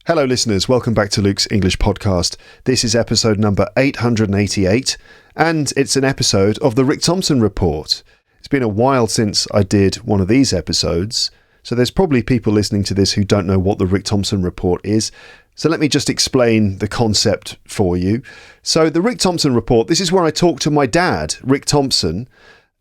Hello listeners, welcome back to Luke's English podcast. This is episode number 888 and it's an episode of the Rick Thompson Report. It's been a while since I did one of these episodes, so there's probably people listening to this who don't know what the Rick Thompson Report is. So let me just explain the concept for you. So the Rick Thompson Report, this is where I talk to my dad, Rick Thompson,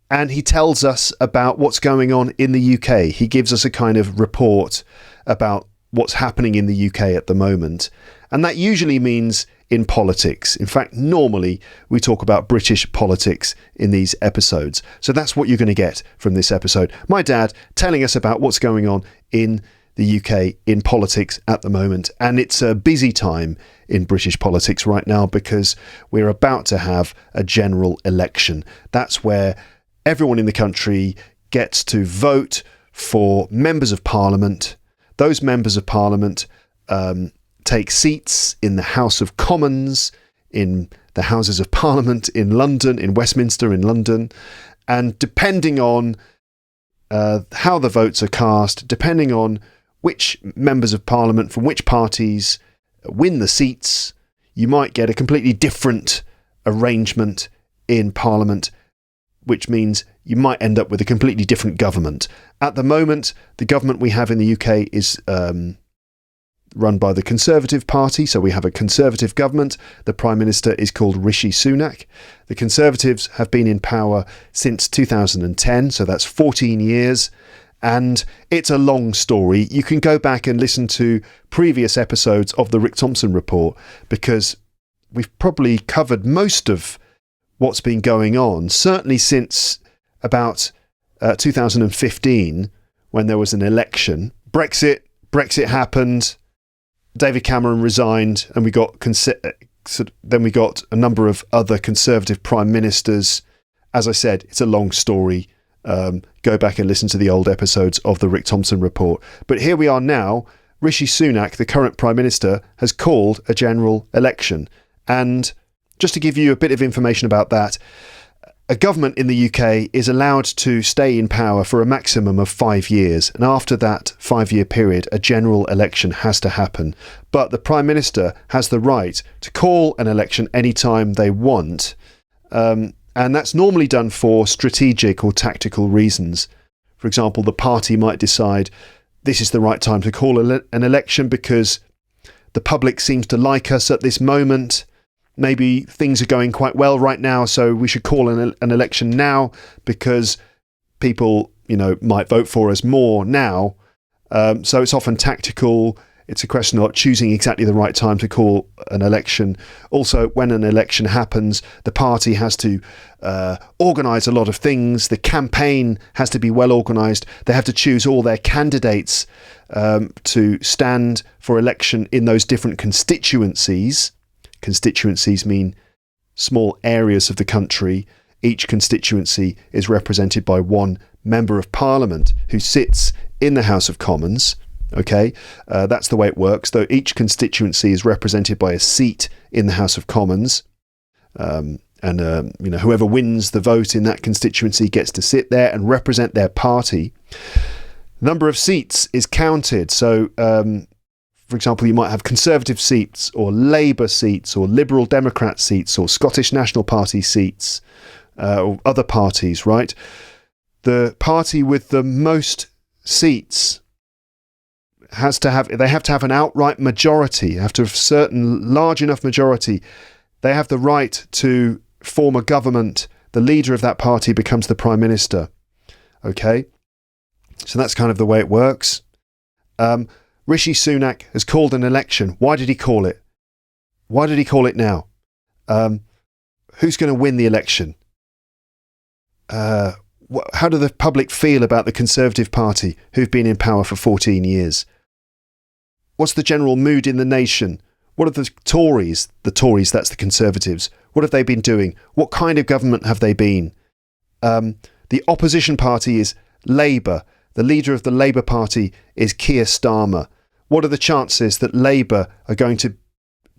and he tells us about what's going on in the UK. He gives us a kind of report about what's happening in the UK at the moment. And that usually means in politics. In fact, normally we talk about British politics in these episodes. So that's what you're going to get from this episode. My dad telling us about what's going on in the UK in politics at the moment. And it's a busy time in British politics right now because we're about to have a general election. That's where everyone in the country gets to vote for members of parliament. Those members of parliament take seats in the House of Commons, in the Houses of Parliament in London, in Westminster in London. And depending on how the votes are cast, depending on which members of parliament from which parties win the seats, you might get a completely different arrangement in parliament, which means you might end up with a completely different government. At the moment, the government we have in the UK is run by the Conservative Party, so we have a Conservative government. The Prime Minister is called Rishi Sunak. The Conservatives have been in power since 2010, so that's 14 years, and it's a long story. You can go back and listen to previous episodes of the Rick Thompson Report, because we've probably covered most of what's been going on, certainly since about 2015, when there was an election. Brexit happened, David Cameron resigned, and we got then we got a number of other Conservative prime ministers. As I said, it's a long story. Go back and listen to the old episodes of the Rick Thompson Report. But here we are now. Rishi Sunak, the current Prime Minister, has called a general election. And just to give you a bit of information about that, a government in the UK is allowed to stay in power for a maximum of 5 years. And after that 5-year period, a general election has to happen. But the Prime Minister has the right to call an election anytime they want. And that's normally done for strategic or tactical reasons. For example, the party might decide this is the right time to call an election because the public seems to like us at this moment. Maybe things are going quite well right now, so we should call an election now because people, might vote for us more now. So it's often tactical. It's a question of choosing exactly the right time to call an election. Also, when an election happens, the party has to organise a lot of things. The campaign has to be well organised. They have to choose all their candidates to stand for election in those different constituencies. Constituencies mean small areas of the country. Each constituency is represented by one member of parliament who sits in the House of Commons. Okay, that's the way it works. Though each constituency is represented by a seat in the House of Commons, and whoever wins the vote in that constituency gets to sit there and represent their party. Number of seats is counted. So, for example, you might have Conservative seats or Labour seats or Liberal Democrat seats or Scottish National Party seats or other parties, right? The party with the most seats have to have an outright majority. They have to have a certain large enough majority. They have the right to form a government. The leader of that party becomes the Prime Minister. Okay? So that's kind of the way it works. Rishi Sunak has called an election. Why did he call it? Why did he call it now? Who's going to win the election? How do the public feel about the Conservative Party, who've been in power for 14 years? What's the general mood in the nation? What are the Tories? The Tories, that's the Conservatives. What have they been doing? What kind of government have they been? The opposition party is Labour. The leader of the Labour Party is Keir Starmer. What are the chances that Labour are going to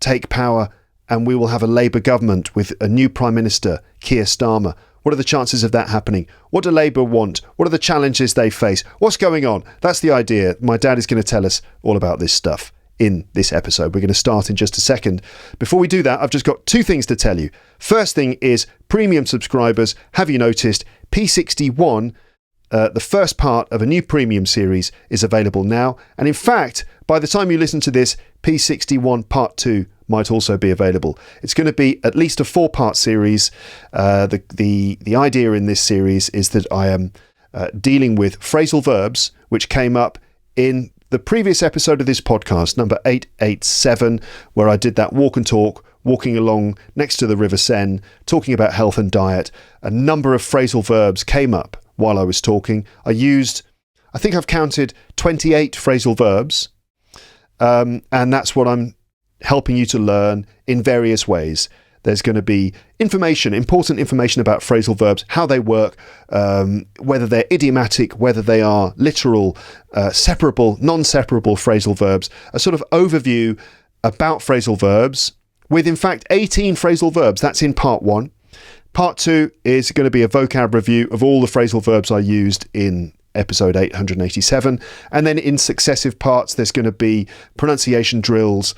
take power and we will have a Labour government with a new Prime Minister, Keir Starmer? What are the chances of that happening? What do Labour want? What are the challenges they face? What's going on? That's the idea. My dad is going to tell us all about this stuff in this episode. We're going to start in just a second. Before we do that, I've just got two things to tell you. First thing is premium subscribers. Have you noticed P61, the first part of a new premium series, is available now? And in fact, by the time you listen to this, P61 Part 2 might also be available. It's going to be at least a 4-part series. The idea in this series is that I am dealing with phrasal verbs, which came up in the previous episode of this podcast, number 887, where I did that walk and talk, walking along next to the River Seine, talking about health and diet. A number of phrasal verbs came up while I was talking. I think I've counted 28 phrasal verbs, and that's what I'm helping you to learn in various ways. There's going to be important information about phrasal verbs, how they work, whether they're idiomatic, whether they are literal, separable, non-separable phrasal verbs, a sort of overview about phrasal verbs with, in fact, 18 phrasal verbs. That's in part 1. Part 2 is going to be a vocab review of all the phrasal verbs I used in episode 887. And then in successive parts, there's going to be pronunciation drills,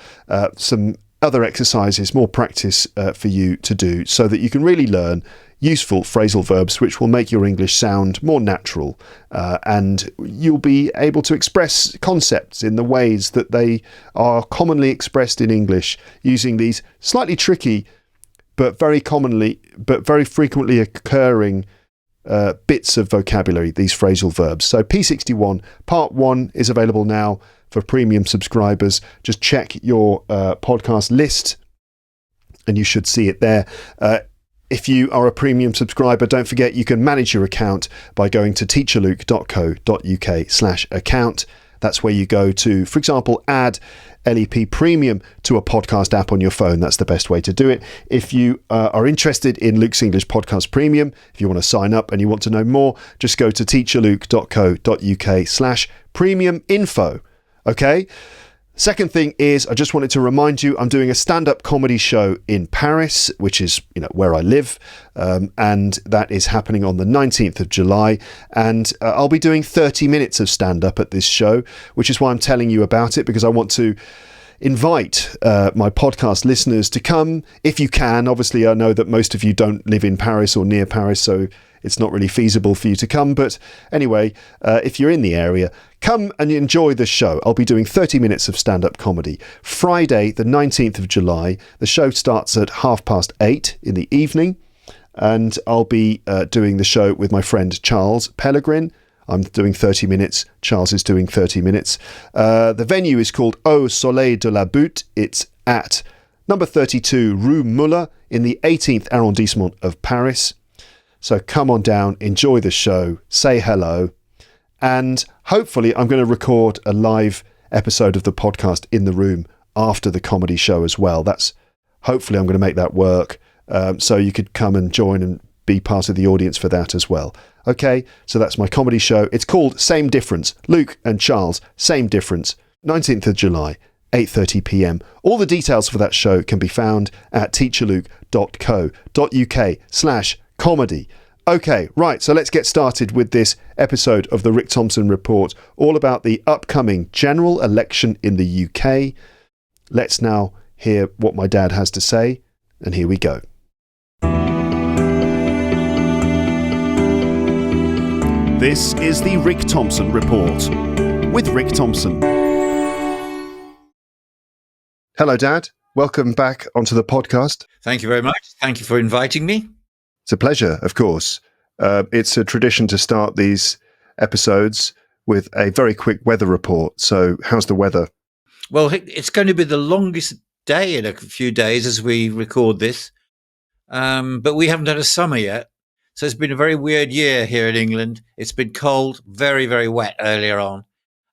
some other exercises, more practice for you to do so that you can really learn useful phrasal verbs which will make your English sound more natural, and you'll be able to express concepts in the ways that they are commonly expressed in English, using these slightly tricky but very frequently occurring bits of vocabulary, these phrasal verbs. So P61 Part 1 is available now for premium subscribers. Just check your podcast list and you should see it there. If you are a premium subscriber, don't forget you can manage your account by going to teacherluke.co.uk/account. That's where you go to, for example, add LEP Premium to a podcast app on your phone. That's the best way to do it. If you are interested in Luke's English Podcast Premium, if you want to sign up and you want to know more, just go to teacherluke.co.uk/premium info. Okay? Second thing is, I just wanted to remind you, I'm doing a stand-up comedy show in Paris, which is, where I live, and that is happening on the 19th of July, and I'll be doing 30 minutes of stand-up at this show, which is why I'm telling you about it, because I want to invite my podcast listeners to come if you can. Obviously, I know that most of you don't live in Paris or near Paris, so it's not really feasible for you to come. But anyway, if you're in the area, come and enjoy the show. I'll be doing 30 minutes of stand-up comedy. Friday, the 19th of July, the show starts at 8:30 in the evening, and I'll be doing the show with my friend Charles Pellegrin. I'm doing 30 minutes. Charles is doing 30 minutes. The venue is called Au Soleil de la Butte. It's at number 32 Rue Muller in the 18th arrondissement of Paris. So come on down, enjoy the show, say hello, and hopefully I'm going to record a live episode of the podcast in the room after the comedy show as well. Hopefully I'm going to make that work, so you could come and join and be part of the audience for that as well. Okay, so that's my comedy show. It's called Same Difference. Luke and Charles, Same Difference, 19th of July, 8:30 p.m. All the details for that show can be found at teacherluke.co.uk/comedy. Okay, right, so let's get started with this episode of the Rick Thompson Report, all about the upcoming general election in the UK. Let's now hear what my dad has to say, and here we go. This is the Rick Thompson Report with Rick Thompson. Hello, Dad. Welcome back onto the podcast. Thank you very much. Thank you for inviting me. It's a pleasure, of course. It's a tradition to start these episodes with a very quick weather report. So how's the weather? Well, it's going to be the longest day in a few days as we record this. But we haven't had a summer yet. So it's been a very weird year here in England. It's been cold, very, very wet earlier on,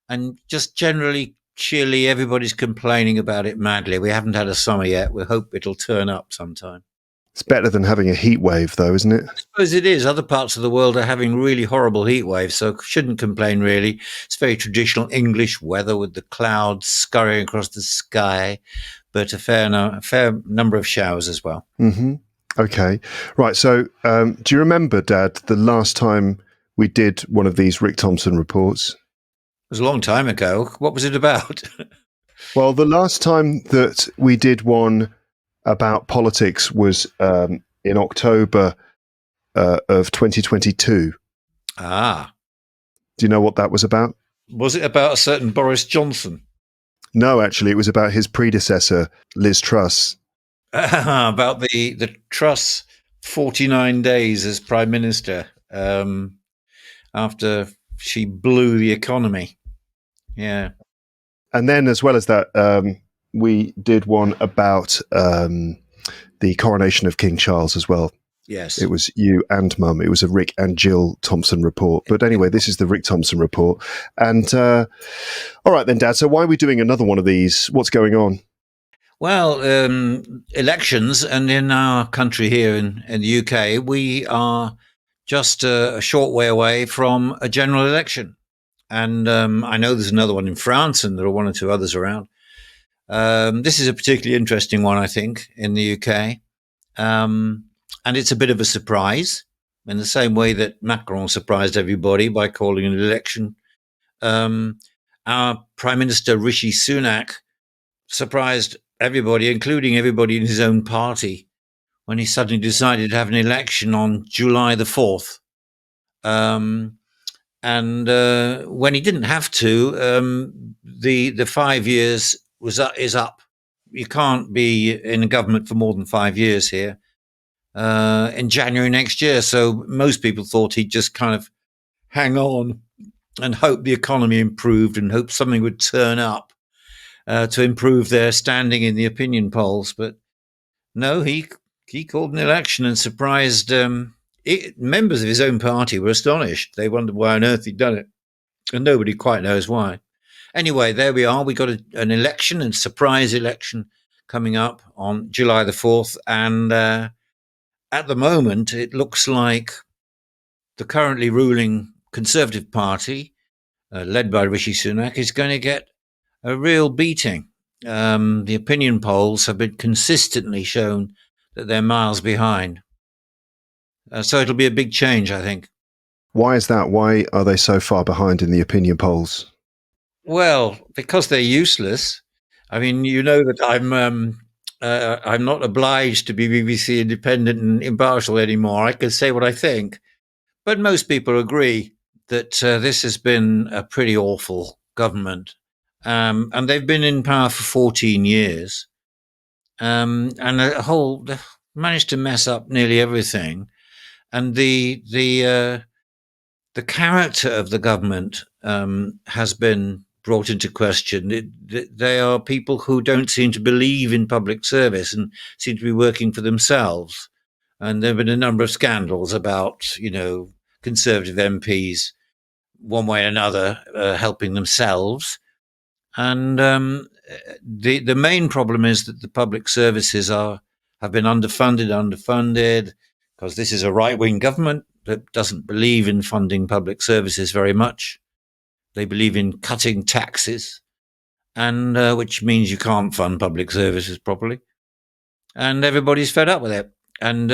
and just generally chilly. Everybody's complaining about it madly. We haven't had a summer yet. We hope it'll turn up sometime. It's better than having a heat wave, though, isn't it? I suppose it is. Other parts of the world are having really horrible heat waves, so shouldn't complain, really. It's very traditional English weather with the clouds scurrying across the sky, but a fair number of showers as well. Mm-hmm. Okay. Right. So do you remember, Dad, the last time we did one of these Rick Thompson reports? It was a long time ago. What was it about? Well, the last time that we did one about politics was in October of 2022. Ah. Do you know what that was about? Was it about a certain Boris Johnson? No, actually, it was about his predecessor, Liz Truss. About the Truss 49 days as Prime Minister after she blew the economy. Yeah. And then, as well as that, we did one about the coronation of King Charles as well. Yes. It was you and Mum. It was a Rick and Jill Thompson report. But anyway, this is the Rick Thompson report. And all right then, Dad. So why are we doing another one of these? What's going on? Well, elections, and in our country here in the UK, we are just a short way away from a general election. And I know there's another one in France, and there are one or two others around. This is a particularly interesting one, I think, in the UK. And it's a bit of a surprise in the same way that Macron surprised everybody by calling an election. Our Prime Minister Rishi Sunak surprised everybody, including everybody in his own party, when he suddenly decided to have an election on July the 4th. And when he didn't have to, the 5 years is up. You can't be in a government for more than 5 years here in January next year. So most people thought he'd just kind of hang on and hope the economy improved and hope something would turn up to improve their standing in the opinion polls. But no, he called an election and surprised members of his own party were astonished. They wondered why on earth he'd done it, and nobody quite knows why. Anyway, there we are. We got an election, and surprise election coming up on July the 4th. And at the moment, it looks like the currently ruling Conservative Party, led by Rishi Sunak, is going to get a real beating. The opinion polls have been consistently shown that they're miles behind. So it'll be a big change, I think. Why is that? Why are they so far behind in the opinion polls? Well, because they're useless. I mean, you know that I'm not obliged to be BBC independent and impartial anymore. I can say what I think. But most people agree that this has been a pretty awful government. And they've been in power for 14 years. And they've managed to mess up nearly everything. And the character of the government has been brought into question. They are people who don't seem to believe in public service and seem to be working for themselves. And there have been a number of scandals about, Conservative MPs, one way or another, helping themselves. And the main problem is that the public services have been underfunded, because this is a right-wing government that doesn't believe in funding public services very much. They believe in cutting taxes, and which means you can't fund public services properly. And everybody's fed up with it. And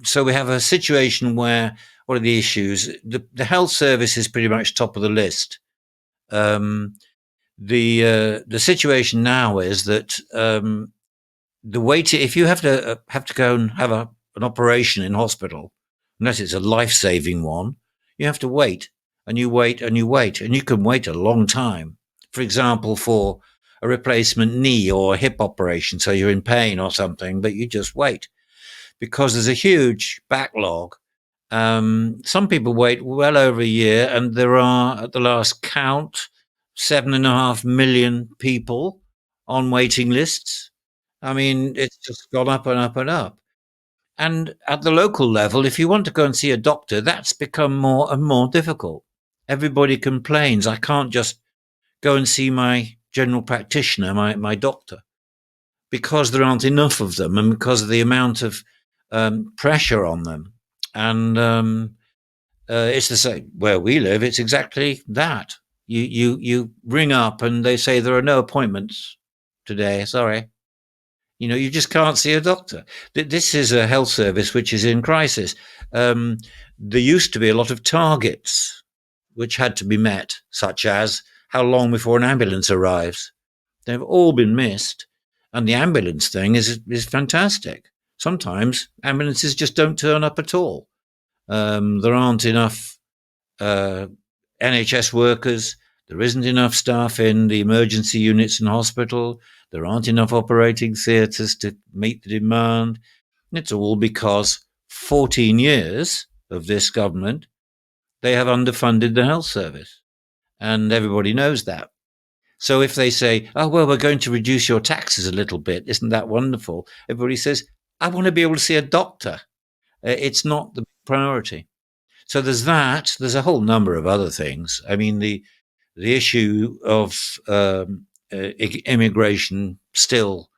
so we have a situation where, what are the issues? The health service is pretty much top of the list. The situation now is that if you have to go and have an operation in hospital, unless it's a life-saving one, you have to wait, and you wait, and you wait, and you can wait a long time. For example, for a replacement knee or a hip operation, so you're in pain or something, but you just wait because there's a huge backlog. Some people wait well over a year, and there are, at the last count, 7.5 million people on waiting lists. I mean, it's just gone up and up and up. And at the local level, if you want to go and see a doctor, that's become more and more difficult. Everybody complains, I can't just go and see my general practitioner, my doctor, because there aren't enough of them and because of the amount of pressure on them. And it's the same where we live. It's exactly that. You ring up and they say there are no appointments today. Sorry. You just can't see a doctor. This is a health service which is in crisis. There used to be a lot of targets which had to be met, such as how long before an ambulance arrives. They've all been missed. And the ambulance thing is fantastic. Sometimes ambulances just don't turn up at all. There aren't enough NHS workers. There isn't enough staff in the emergency units in hospital. There aren't enough operating theatres to meet the demand. And it's all because 14 years of this government, they have underfunded the health service. And everybody knows that. So if they say, oh, well, we're going to reduce your taxes a little bit, isn't that wonderful? Everybody says, I want to be able to see a doctor. It's not the priority. So there's that. There's a whole number of other things. I mean, the issue of immigration still,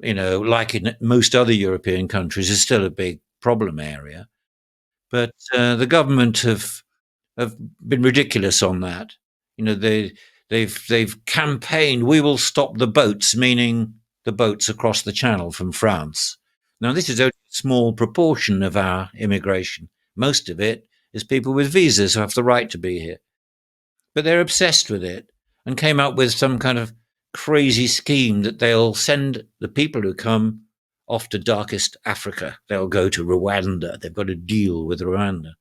like in most other European countries, is still a big problem area. But the government have been ridiculous on that. They've campaigned, we will stop the boats, meaning the boats across the channel from France. Now, this is only a small proportion of our immigration. Most of it is people with visas who have the right to be here. But they're obsessed with it and came up with some kind of crazy scheme that they'll send the people who come off to darkest Africa. They'll go to Rwanda. They've got a deal with Rwanda.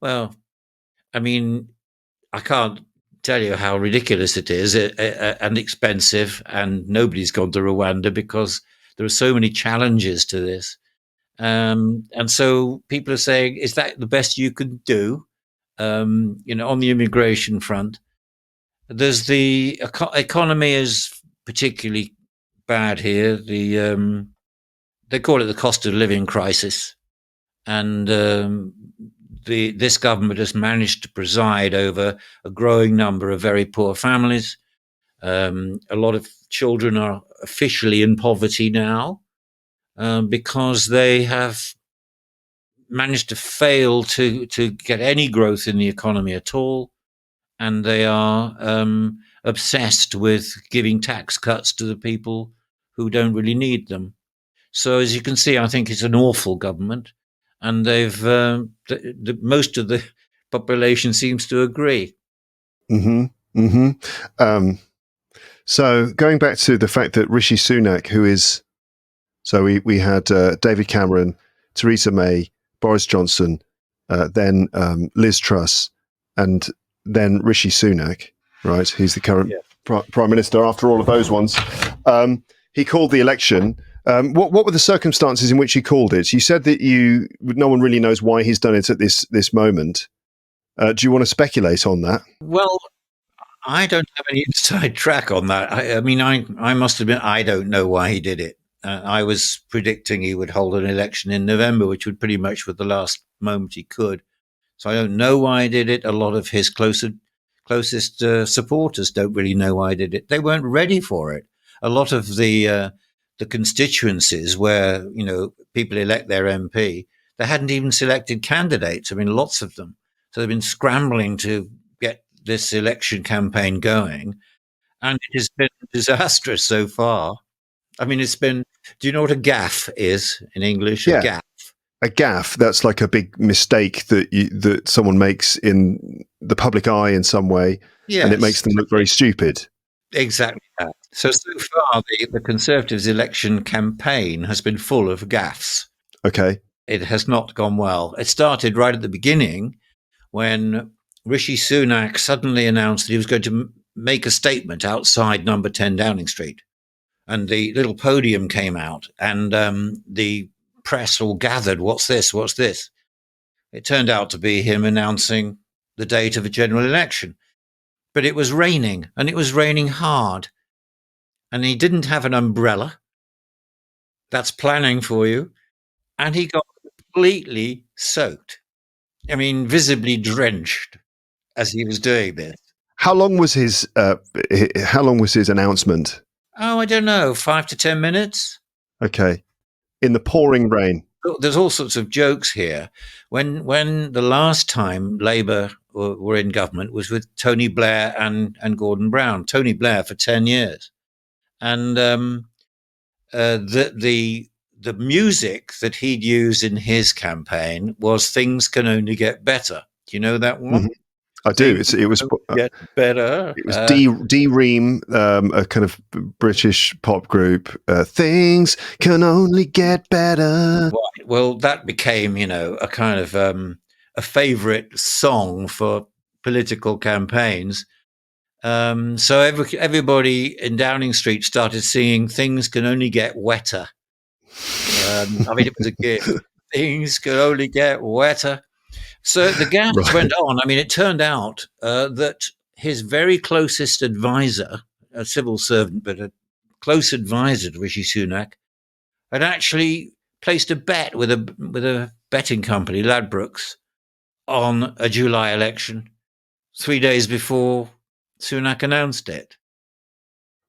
Well, I mean, I can't tell you how ridiculous it is and expensive, and nobody's gone to Rwanda because there are so many challenges to this. And so people are saying, is that the best you can do? On the immigration front, there's the economy is particularly bad here. They call it the cost of living crisis. And this government has managed to preside over a growing number of very poor families. A lot of children are officially in poverty now because they have managed to fail to get any growth in the economy at all. And they are obsessed with giving tax cuts to the people who don't really need them. So as you can see, I think it's an awful government. And they've most of the population seems to agree. Mm-hmm. Mm-hmm. So going back to the fact that Rishi Sunak, who is, so we had David Cameron, Theresa May, Boris Johnson, then Liz Truss, and then Rishi Sunak, right? He's the current prime minister after all of those ones. He called the election. What were the circumstances in which he called it? You said that no one really knows why he's done it at this moment. Do you want to speculate on that? Well, I don't have any inside track on that. I mean, I must admit, I don't know why he did it. I was predicting he would hold an election in November, which would pretty much was the last moment he could. So I don't know why he did it. A lot of his closest supporters don't really know why he did it. They weren't ready for it. A lot of the constituencies where people elect their MP, they hadn't even selected candidates. I mean, lots of them. So they've been scrambling to get this election campaign going, and it has been disastrous so far. I mean, it's been. Do you know what a gaffe is in English? Yeah. A gaffe. A gaffe, that's like a big mistake that someone makes in the public eye in some way, and it makes them look very stupid. Exactly that. So far, the Conservatives' election campaign has been full of gaffes. Okay. It has not gone well. It started right at the beginning when Rishi Sunak suddenly announced that he was going to make a statement outside number 10 Downing Street. And the little podium came out, and the press all gathered, what's this? What's this? It turned out to be him announcing the date of a general election. But it was raining, and it was raining hard. And he didn't have an umbrella. That's planning for you. And he got completely soaked. I mean, visibly drenched as he was doing this. How long was his announcement? Oh, I don't know, 5 to 10 minutes. Okay. In the pouring rain. There's all sorts of jokes here. When the last time Labour were in government was with Tony Blair and Gordon Brown. Tony Blair for 10 years. And the music that he'd use in his campaign was "Things Can Only Get Better." Do you know that one? I do. Things It was get better. it was D Ream, a kind of British pop group. Things can only get better. Right. Well, that became, a kind of a favourite song for political campaigns. So everybody in Downing Street started singing "Things Can Only Get Wetter." It was a gift. Things can only get wetter. So the gaffes went on. It turned out that his very closest advisor, a civil servant, but a close advisor to Rishi Sunak, had actually placed a bet with a betting company, Ladbrokes, on a July election 3 days before Sunak announced it.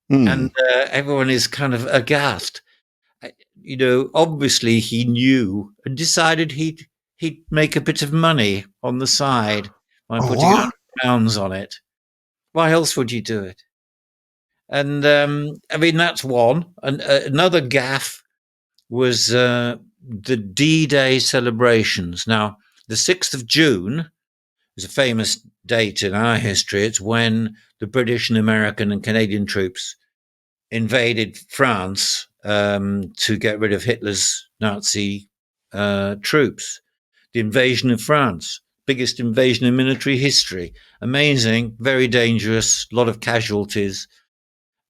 And everyone is kind of aghast. Obviously he knew and decided he'd make a bit of money on the side by putting £100 on it. Why else would you do it? And that's one. And another gaffe was the D-Day celebrations. Now, the 6th of June is a famous date in our history. It's when the British and American and Canadian troops invaded France to get rid of Hitler's Nazi troops. The invasion of France, biggest invasion in military history. Amazing, very dangerous, a lot of casualties.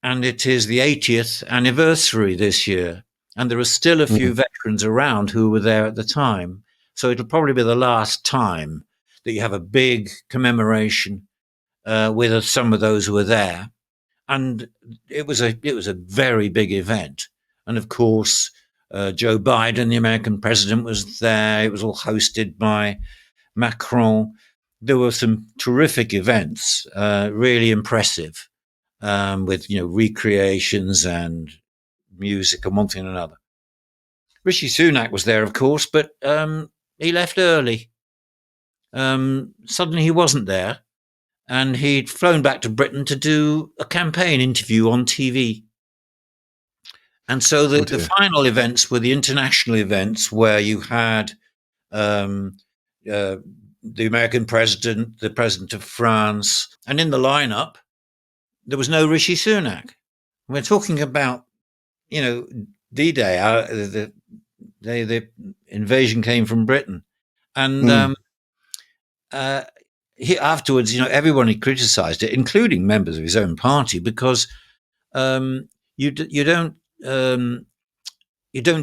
And it is the 80th anniversary this year. And there are still a few veterans around who were there at the time. So it'll probably be the last time that you have a big commemoration with some of those who were there. And it was a very big event. And of course, Joe Biden, the American president, was there. It was all hosted by Macron. There were some terrific events, really impressive, with recreations and music and one thing and another. Rishi Sunak was there, of course, but he left early. Suddenly he wasn't there. And he'd flown back to Britain to do a campaign interview on TV. And so the final events were the international events where you had the American president, the president of France, and in the lineup, there was no Rishi Sunak. We're talking about, D-Day, the invasion came from Britain. And afterwards, everyone had criticised it, including members of his own party, because you don't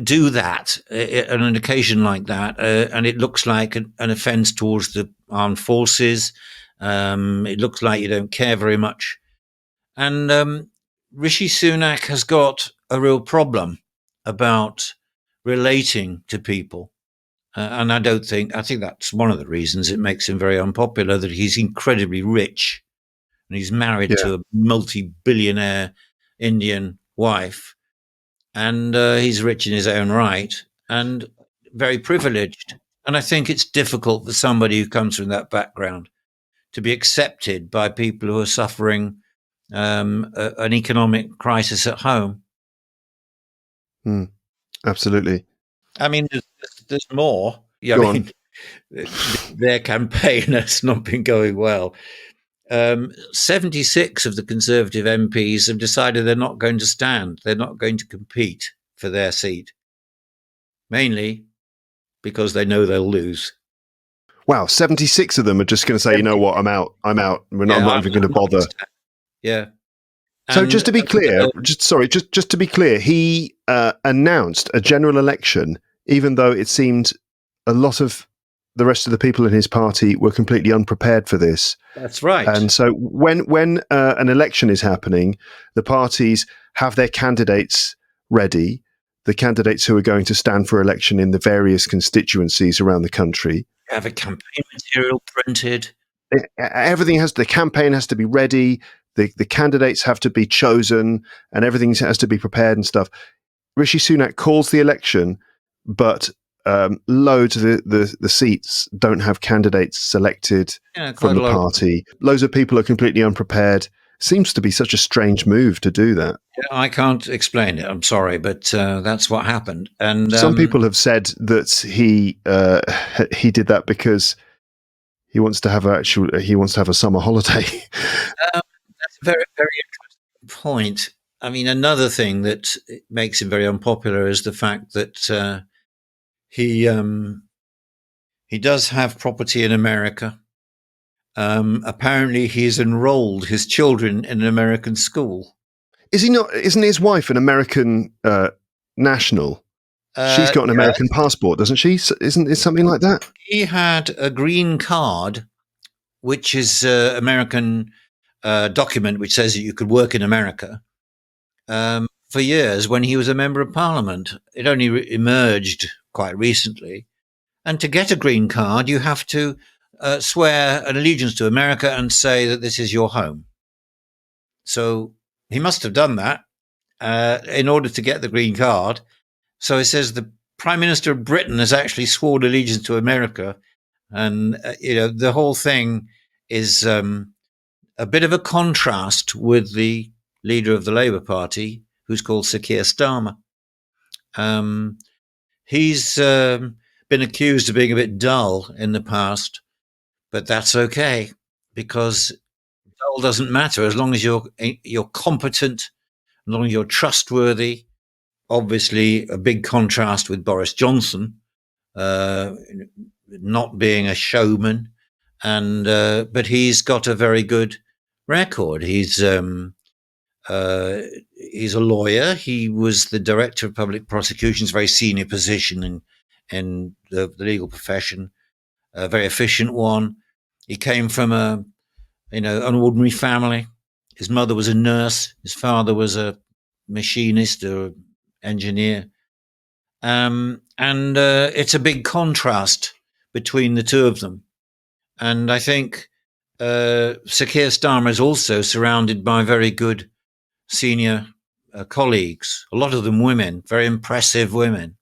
do that on an occasion like that, and it looks like an offence towards the armed forces. It looks like you don't care very much, and Rishi Sunak has got a real problem about relating to people. And I think that's one of the reasons it makes him very unpopular, that he's incredibly rich and he's married to a multi-billionaire Indian wife, and he's rich in his own right and very privileged. And I think it's difficult for somebody who comes from that background to be accepted by people who are suffering an economic crisis at home. Absolutely. There's more. Their campaign has not been going well. 76 of the Conservative MPs have decided they're not going to stand. They're not going to compete for their seat, mainly because they know they'll lose. Wow, 76 of them are just going to say, you know what, I'm out. I'm not even going to bother. Yeah. So just to be clear, just to be clear, he announced a general election, even though it seemed a lot of the rest of the people in his party were completely unprepared for this. That's right. And so when an election is happening, the parties have their candidates ready, the candidates who are going to stand for election in the various constituencies around the country. Have a campaign material printed. The campaign has to be ready. The candidates have to be chosen, and everything has to be prepared and stuff. Rishi Sunak calls the election, but loads of the seats don't have candidates selected from the party. Loads of people are completely unprepared. Seems to be such a strange move to do that. Yeah, I can't explain it. I'm sorry, but that's what happened. And some people have said that he did that because He wants to have a summer holiday. That's a very, very interesting point. I mean, another thing that makes him very unpopular is the fact that he does have property in America. Apparently, he's enrolled his children in an American school. Is he not? Isn't his wife an American national? She's got an American passport, doesn't she? Isn't it something like that? He had a green card, which is an American document which says that you could work in America for years when he was a member of parliament. It only emerged quite recently. And to get a green card, you have to swear an allegiance to America and say that this is your home. So he must have done that in order to get the green card. So it says the Prime Minister of Britain has actually sworn allegiance to America. And, the whole thing is a bit of a contrast with the leader of the Labour Party, who's called Sir Keir Starmer. He's been accused of being a bit dull in the past, but that's okay, because dull doesn't matter as long as you're competent, as long as you're trustworthy. Obviously, a big contrast with Boris Johnson, not being a showman, but he's got a very good record. He's a lawyer. He was the director of public prosecutions, very senior position in the legal profession, a very efficient one. He came from an ordinary family. His mother was a nurse. His father was a machinist or engineer. And it's a big contrast between the two of them. And I think Sir Keir Starmer is also surrounded by very good senior colleagues, a lot of them women, very impressive women.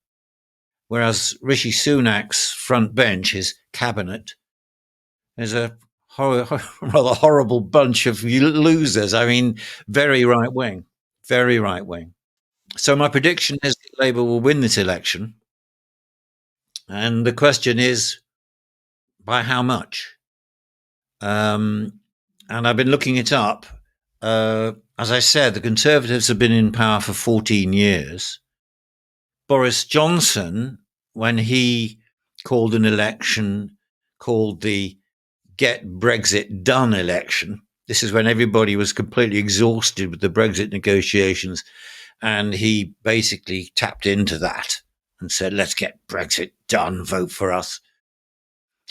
Whereas Rishi Sunak's front bench, his cabinet, is a rather horrible bunch of losers. I mean, very right wing, very right wing. So my prediction is that Labour will win this election. And the question is, by how much? And I've been looking it up. As I said, the Conservatives have been in power for 14 years. Boris Johnson, when he called an election called the Get Brexit Done election, this is when everybody was completely exhausted with the Brexit negotiations, and he basically tapped into that and said, let's get Brexit done, vote for us.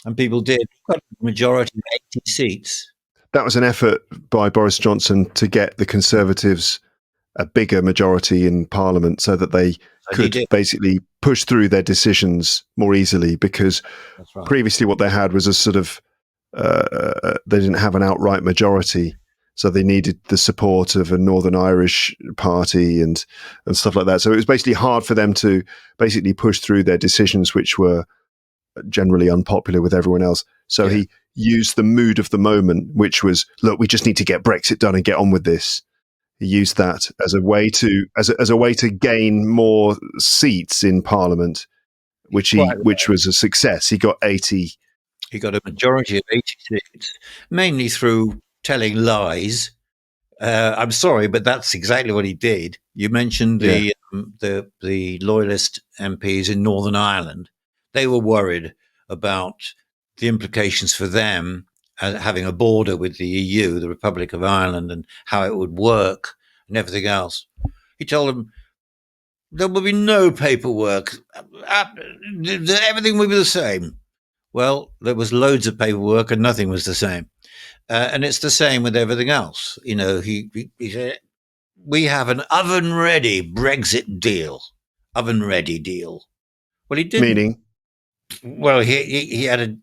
And people did. Got a majority of 80 seats. That was an effort by Boris Johnson to get the Conservatives a bigger majority in Parliament so that they could basically push through their decisions more easily, because previously what they had was a sort of, they didn't have an outright majority. So they needed the support of a Northern Irish party and stuff like that. So it was basically hard for them to basically push through their decisions, which were generally unpopular with everyone else. So he used the mood of the moment, which was, look, we just need to get Brexit done and get on with this. He used that as a way to gain more seats in Parliament, which was a success. He got 80. He got a majority of 80 seats, mainly through telling lies. I'm sorry, but that's exactly what he did. You mentioned the loyalist MPs in Northern Ireland. They were worried about the implications for them having a border with the EU, the Republic of Ireland, and how it would work and everything else. He told them there will be no paperwork. Everything will be the same. Well, there was loads of paperwork and nothing was the same. And it's the same with everything else. He said, we have an oven-ready Brexit deal. Oven-ready deal. Well, he didn't. Meaning? Well, he had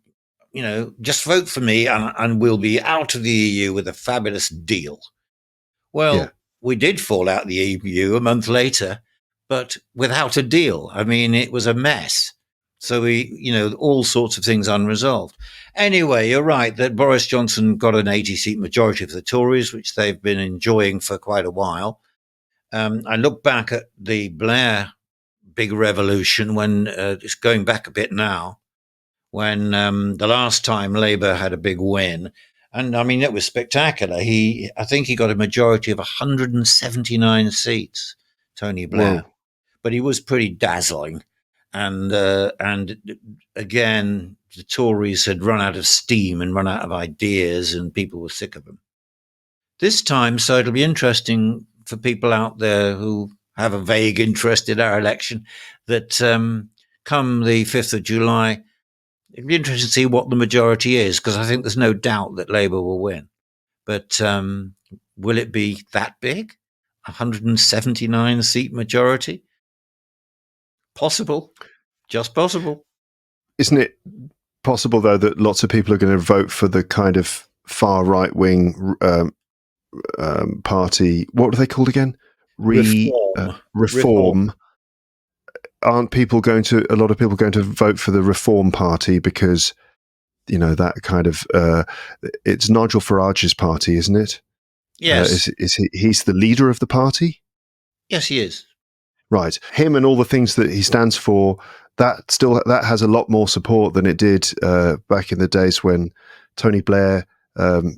just vote for me and we'll be out of the EU with a fabulous deal. Well, we did fall out of the EU a month later, but without a deal. I mean, it was a mess. So all sorts of things unresolved. Anyway, you're right that Boris Johnson got an 80-seat majority for the Tories, which they've been enjoying for quite a while. I look back at the Blair big revolution when it's going back a bit now, when the last time Labour had a big win. And I mean, it was spectacular. I think he got a majority of 179 seats, Tony Blair. Whoa. But he was pretty dazzling. And again, the Tories had run out of steam and run out of ideas, and people were sick of them. This time, so it'll be interesting for people out there who have a vague interest in our election, that come the 5th of July, it'll be interesting to see what the majority is, because I think there's no doubt that Labour will win. But will it be that big? 179 seat majority? Possible. Just possible. Isn't it possible, though, that lots of people are going to vote for the kind of far right-wing party? What are they called again? Reform. Aren't a lot of people going to vote for the Reform Party because, that kind of, it's Nigel Farage's party, isn't it? Yes. He's the leader of the party? Yes, he is. Right. Him and all the things that he stands for, that has a lot more support than it did back in the days when Tony Blair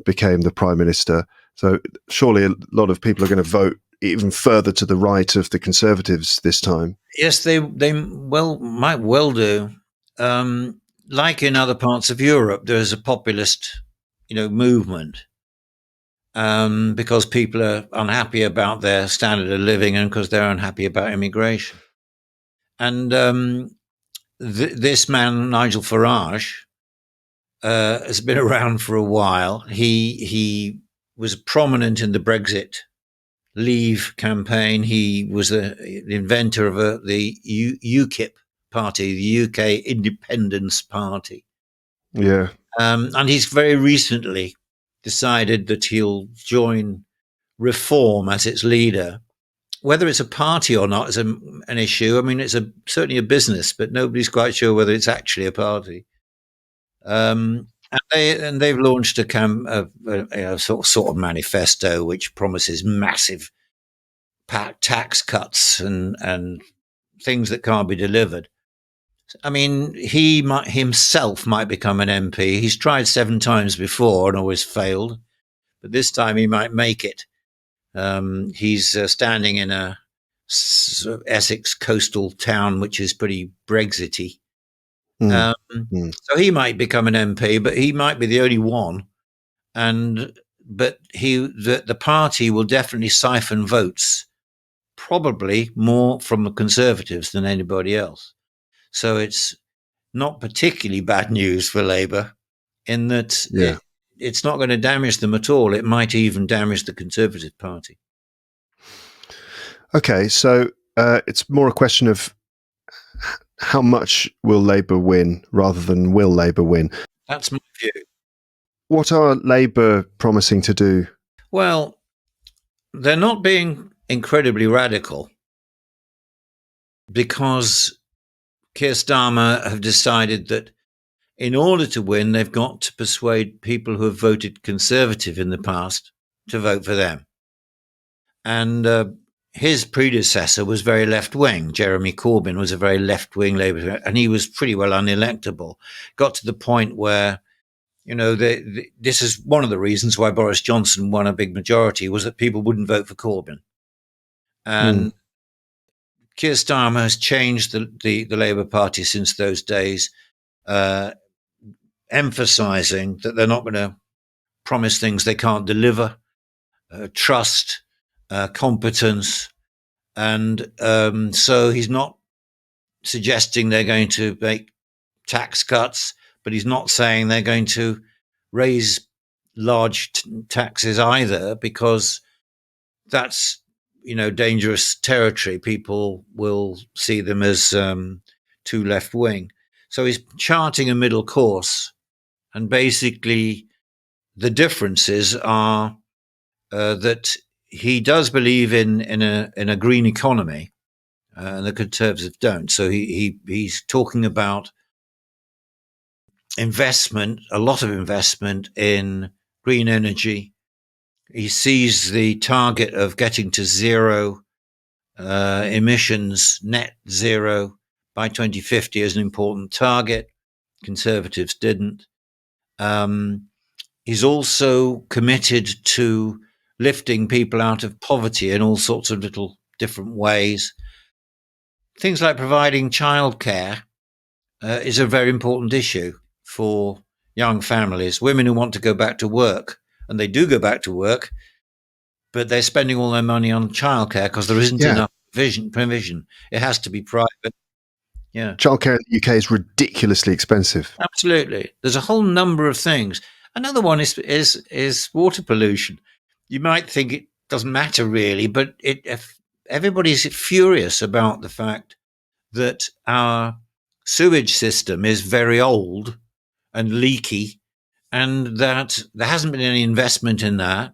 became the Prime Minister. So surely a lot of people are going to vote even further to the right of the Conservatives this time. Yes, they might well do. Like in other parts of Europe, there is a populist, movement, because people are unhappy about their standard of living and because they're unhappy about immigration. And this man, Nigel Farage, has been around for a while. He was prominent in the Brexit Leave campaign. He was the inventor of the UKIP party, the UK Independence Party. Yeah. And he's very recently decided that he'll join Reform as its leader. Whether it's a party or not is an issue. I mean, it's certainly a business, but nobody's quite sure whether it's actually a party. And they've launched a sort of manifesto which promises massive tax cuts and things that can't be delivered. I mean, he himself might become an MP. He's tried 7 times before and always failed, but this time he might make it. He's standing in a sort of Essex coastal town, which is pretty Brexity. So he might become an MP, but he might be the only one. But the party will definitely siphon votes, probably more from the Conservatives than anybody else. So it's not particularly bad news for Labour, in that it's not going to damage them at all. It might even damage the Conservative Party. Okay, so it's more a question of how much will Labour win rather than will Labour win. That's my view. What are Labour promising to do? Well, they're not being incredibly radical, because Keir Starmer have decided that in order to win, they've got to persuade people who have voted Conservative in the past to vote for them. And his predecessor was very left-wing. Jeremy Corbyn was a very left-wing Labour, and he was pretty well unelectable. Got to the point where, this is one of the reasons why Boris Johnson won a big majority, was that people wouldn't vote for Corbyn. And Keir Starmer has changed the Labour Party since those days, emphasising that they're not going to promise things they can't deliver, trust, competence. And so he's not suggesting they're going to make tax cuts, but he's not saying they're going to raise large taxes either, because that's, dangerous territory. People will see them as too left-wing. So he's charting a middle course, and basically the differences are that he does believe in a green economy, and the Conservatives don't. So he's talking about investment, a lot of investment in green energy. He sees the target of getting to zero emissions, net zero by 2050 as an important target. Conservatives didn't. He's also committed to lifting people out of poverty in all sorts of little different ways. Things like providing childcare is a very important issue for young families, women who want to go back to work, and they do go back to work, but they're spending all their money on childcare because there isn't enough provision. It has to be private. Yeah. Childcare in the UK is ridiculously expensive. Absolutely. There's a whole number of things. Another one is water pollution. You might think it doesn't matter really, but everybody's furious about the fact that our sewage system is very old and leaky, and that there hasn't been any investment in that.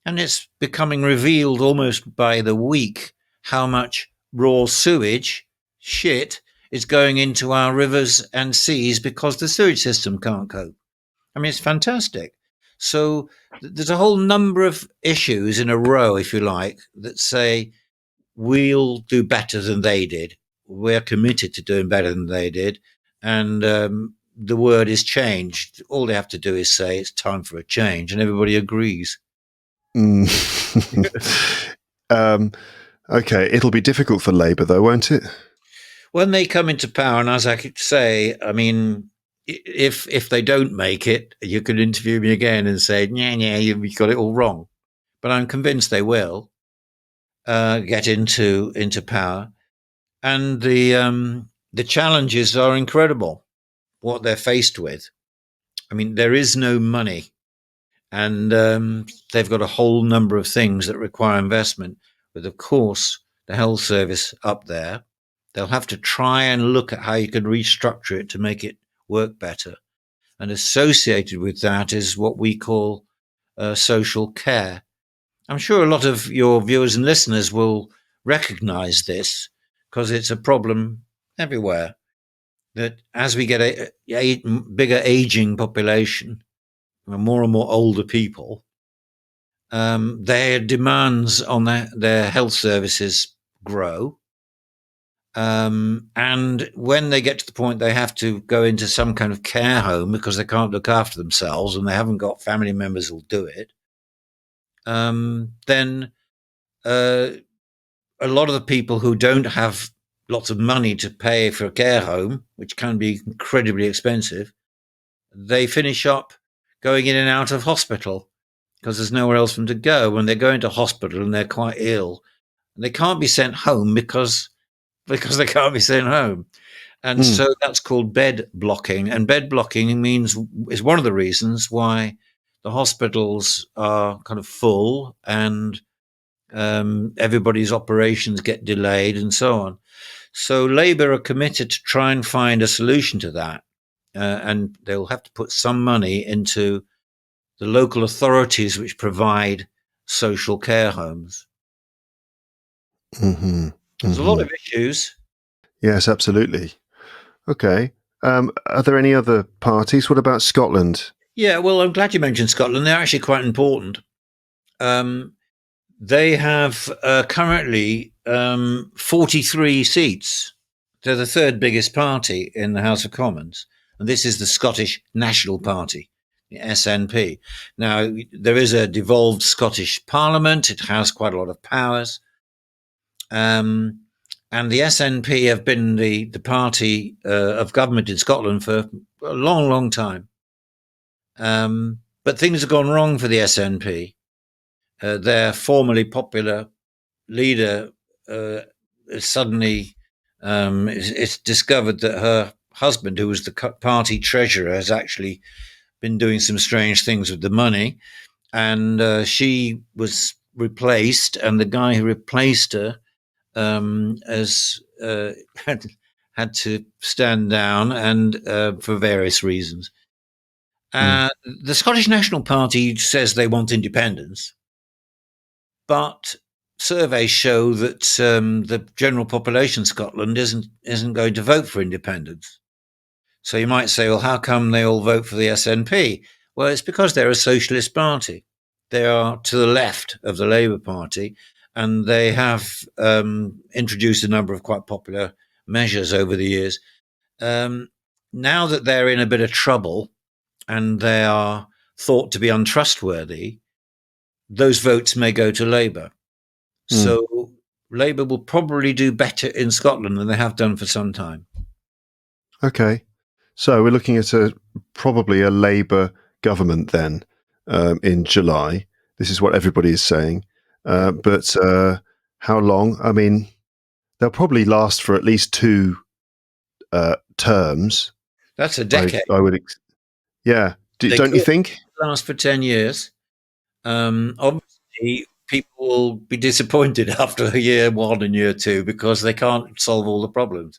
And it's becoming revealed almost by the week how much raw sewage shit is going into our rivers and seas because the sewage system can't cope. I mean, it's fantastic. So there's a whole number of issues in a row, if you like, that say we'll do better than they did. We're committed to doing better than they did. And the word is changed. All they have to do is say it's time for a change, and everybody agrees. Okay, it'll be difficult for Labour, though, won't it? When they come into power, and as I could say, I mean, if they don't make it, you could interview me again and say, yeah, you got it all wrong. But I'm convinced they will get into power, and the challenges are incredible. What they're faced with. I mean, there is no money, and they've got a whole number of things that require investment. With, of course, the health service up there. They'll have to try and look at how you can restructure it to make it work better. And associated with that is what we call social care. I'm sure a lot of your viewers and listeners will recognize this because it's a problem everywhere. That as we get a bigger aging population, more and more older people, their demands on their health services grow. And when they get to the point they have to go into some kind of care home because they can't look after themselves and they haven't got family members who'll do it, then a lot of the people who don't have lots of money to pay for a care home, which can be incredibly expensive, they finish up going in and out of hospital because there's nowhere else for them to go. When they go into hospital and they're quite ill, and they can't be sent home because they can't be sent home. And so that's called bed blocking. And bed blocking is one of the reasons why the hospitals are kind of full and everybody's operations get delayed and so on. So Labour are committed to try and find a solution to that. And they'll have to put some money into the local authorities which provide social care homes. There's a lot of issues. Yes, absolutely. Okay. Are there any other parties? What about Scotland? Yeah, well, I'm glad you mentioned Scotland. They're actually quite important. They have currently 43 seats. They're the third biggest party in the House of Commons. And this is the Scottish National Party, the SNP. Now, there is a devolved Scottish Parliament. It has quite a lot of powers. And the SNP have been the party of government in Scotland for a long, long time. But things have gone wrong for the SNP. Their formerly popular leader suddenly it's discovered that her husband, who was the party treasurer, has actually been doing some strange things with the money. And she was replaced, and the guy who replaced her had to stand down and for various reasons. The Scottish National Party says they want independence, but surveys show that the general population of Scotland isn't going to vote for independence. So you might say, well, how come they all vote for the SNP? Well, it's because they're a socialist party. They are to the left of the Labour Party, and they have introduced a number of quite popular measures over the years. now that they're in a bit of trouble and they are thought to be untrustworthy, those votes may go to Labour. So Labour will probably do better in Scotland than they have done for some time. Okay. So we're looking at probably a Labour government then in July. This is what everybody is saying. But how long? I mean, they'll probably last for at least 2 terms. That's a decade. I would. Yeah. Don't you think? Last for 10 years. Obviously, people will be disappointed after year 1 and year 2 because they can't solve all the problems.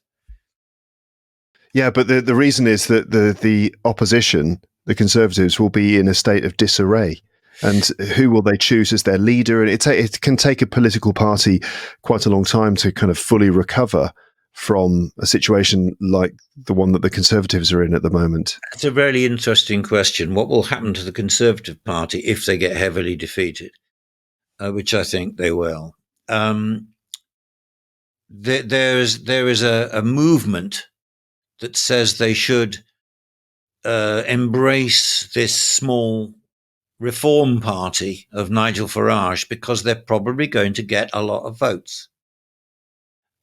Yeah, but the reason is that the opposition, the Conservatives, will be in a state of disarray. And who will they choose as their leader? And it can take a political party quite a long time to kind of fully recover from a situation like the one that the Conservatives are in at the moment. That's a really interesting question. What will happen to the Conservative Party if they get heavily defeated? Which I think they will. There is a movement that says they should embrace this small reform party of Nigel Farage because they're probably going to get a lot of votes.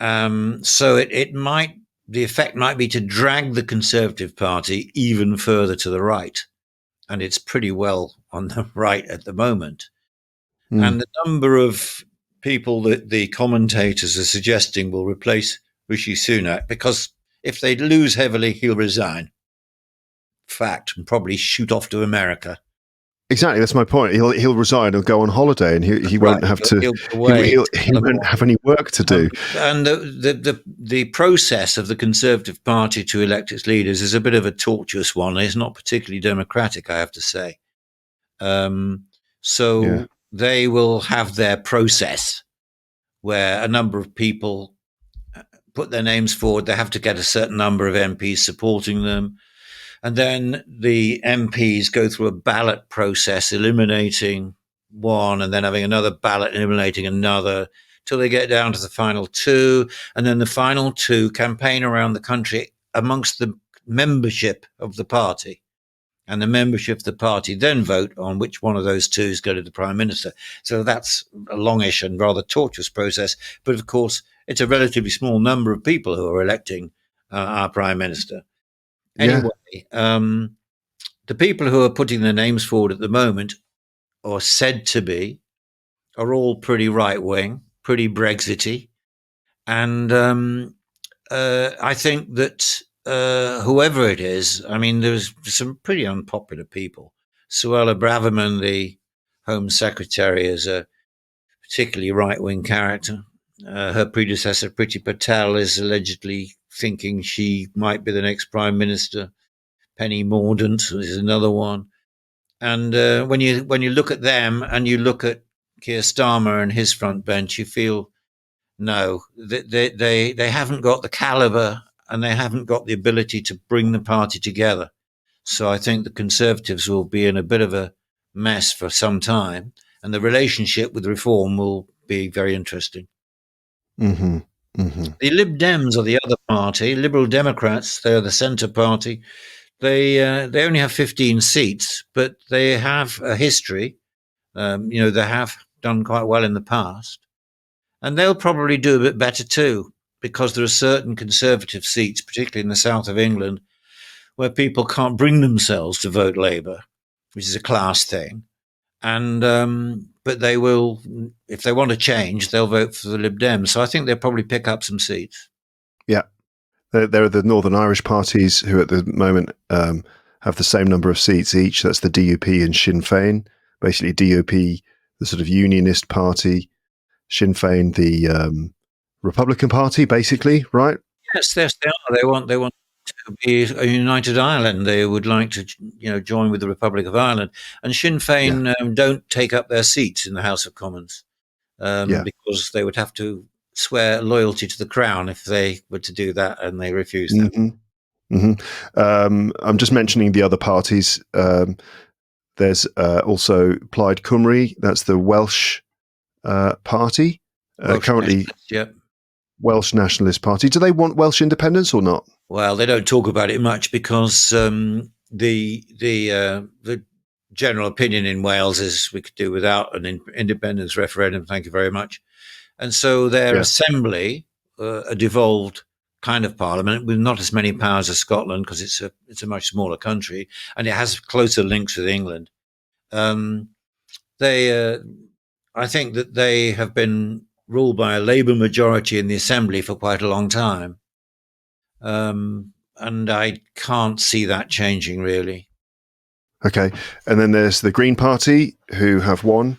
So the effect might be to drag the Conservative Party even further to the right. And it's pretty well on the right at the moment. And the number of people that the commentators are suggesting will replace Rishi Sunak, because if they lose heavily, he'll resign. Fact, and probably shoot off to America. Exactly, that's my point. He'll resign or go on holiday, and he won't have to. He won't have any work to do. And the process of the Conservative Party to elect its leaders is a bit of a tortuous one. It's not particularly democratic, I have to say. They will have their process where a number of people put their names forward. They have to get a certain number of MPs supporting them. And then the MPs go through a ballot process, eliminating one and then having another ballot, eliminating another, till they get down to the final 2. And then the final 2 campaign around the country amongst the membership of the party. And the membership of the party then vote on which one of those 2s go to the Prime Minister. So that's a longish and rather tortuous process. But of course, it's a relatively small number of people who are electing our Prime Minister. Anyway, the people who are putting their names forward at the moment, or said to be, are all pretty right-wing, pretty Brexity. And I think that whoever it is, I mean, there's some pretty unpopular people. Suella Braverman, the Home Secretary, is a particularly right-wing character. Her predecessor, Priti Patel, is allegedly thinking she might be the next Prime Minister. Penny Mordaunt is another one. And when you look at them and you look at Keir Starmer and his front bench, you feel, no, they haven't got the calibre and they haven't got the ability to bring the party together. So I think the Conservatives will be in a bit of a mess for some time, and the relationship with Reform will be very interesting. Mm-hmm. Mm-hmm. The Lib Dems are the other party. Liberal Democrats, they're the centre party. They only have 15 seats, but they have a history. They have done quite well in the past. And they'll probably do a bit better too, because there are certain Conservative seats, particularly in the south of England, where people can't bring themselves to vote Labour, which is a class thing. And but they will, if they want to change, they'll vote for the Lib Dems. So I think they'll probably pick up some seats. Yeah. There are the Northern Irish parties who at the moment have the same number of seats each. That's the DUP and Sinn Féin. Basically, DUP, the sort of unionist party, Sinn Féin, the Republican Party, basically, right? Yes, they are. They want to be a united Ireland. They would like to, join with the Republic of Ireland. And Sinn Féin don't take up their seats in the House of Commons because they would have to swear loyalty to the Crown if they were to do that, and they refuse that. Mm-hmm. Mm-hmm. I'm just mentioning the other parties. There's also Plaid Cymru. That's the Welsh party. Welsh Currently, Nationalists, yeah. Welsh Nationalist Party. Do they want Welsh independence or not? Well, they don't talk about it much because the general opinion in Wales is we could do without an independence referendum. Thank you very much. And so their assembly, a devolved kind of parliament with not as many powers as Scotland because it's a much smaller country and it has closer links with England. I think that they have been ruled by a Labour majority in the assembly for quite a long time. And I can't see that changing, really. Okay. And then there's the Green Party, who have won.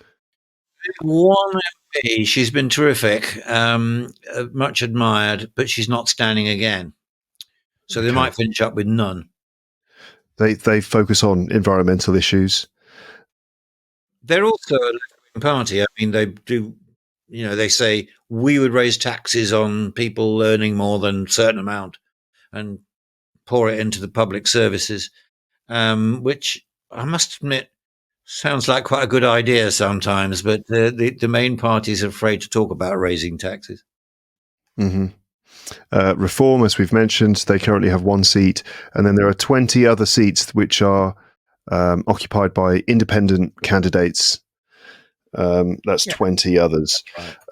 One MP, she's been terrific, much admired, but she's not standing again. So they might finish up with none. They focus on environmental issues. They're also a left-wing party. I mean, they do, they say we would raise taxes on people earning more than a certain amount and pour it into the public services, which I must admit sounds like quite a good idea sometimes, but the main parties are afraid to talk about raising taxes. Mm-hmm. Reform, as we've mentioned, they currently have one seat, and then there are 20 other seats which are occupied by independent candidates. That's 20 others.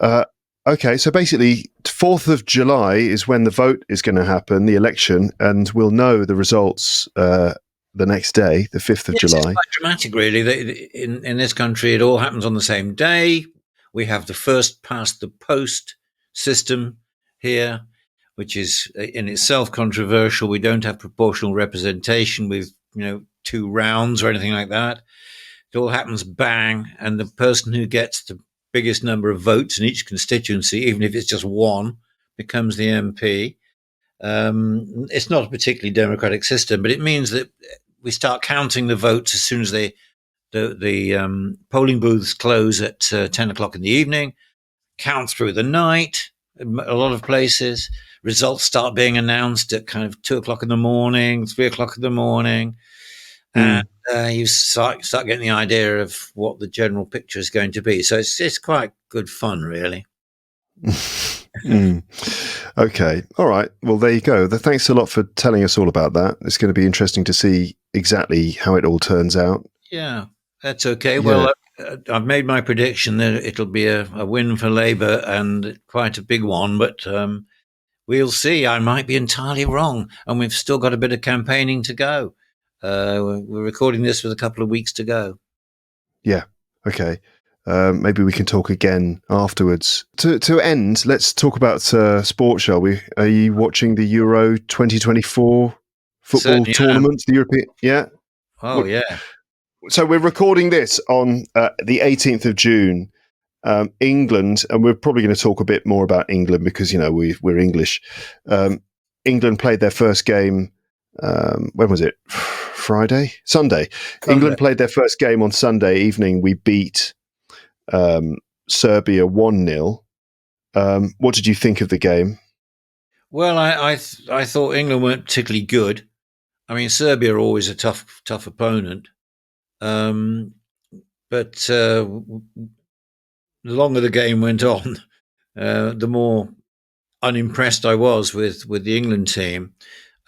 Right. Okay, so basically 4th of July is when the vote is going to happen, the election, and we'll know the results the next day, the 5th of July. It's quite dramatic, really. In this country, it all happens on the same day. We have the first past the post system here, which is in itself controversial. We don't have proportional representation with, 2 rounds or anything like that. It all happens bang, and the person who gets the biggest number of votes in each constituency, even if it's just one, becomes the MP. It's not a particularly democratic system, but it means that we start counting the votes as soon as the polling booths close at 10 o'clock in the evening, count through the night, a lot of places. Results start being announced at kind of 2 o'clock in the morning, 3 o'clock in the morning. And you start getting the idea of what the general picture is going to be. So it's quite good fun, really. Okay. All right. Well, there you go. Thanks a lot for telling us all about that. It's going to be interesting to see exactly how it all turns out. Yeah, that's okay. Yeah. Well, I've made my prediction that it'll be a win for Labour and quite a big one, but we'll see. I might be entirely wrong, and we've still got a bit of campaigning to go. We're recording this with a couple of weeks to go. Yeah. Okay. Maybe we can talk again afterwards. To end, let's talk about sport, shall we? Are you watching the Euro 2024 football tournament? The European, yeah. Oh, yeah. So we're recording this on the 18th of June. England, and we're probably going to talk a bit more about England because we're English. England played their first game. When was it? Sunday. England played their first game on Sunday evening. We beat Serbia 1-0. What did you think of the game? Well, I thought England weren't particularly good. I mean, Serbia are always a tough opponent. But the longer the game went on, the more unimpressed I was with the England team.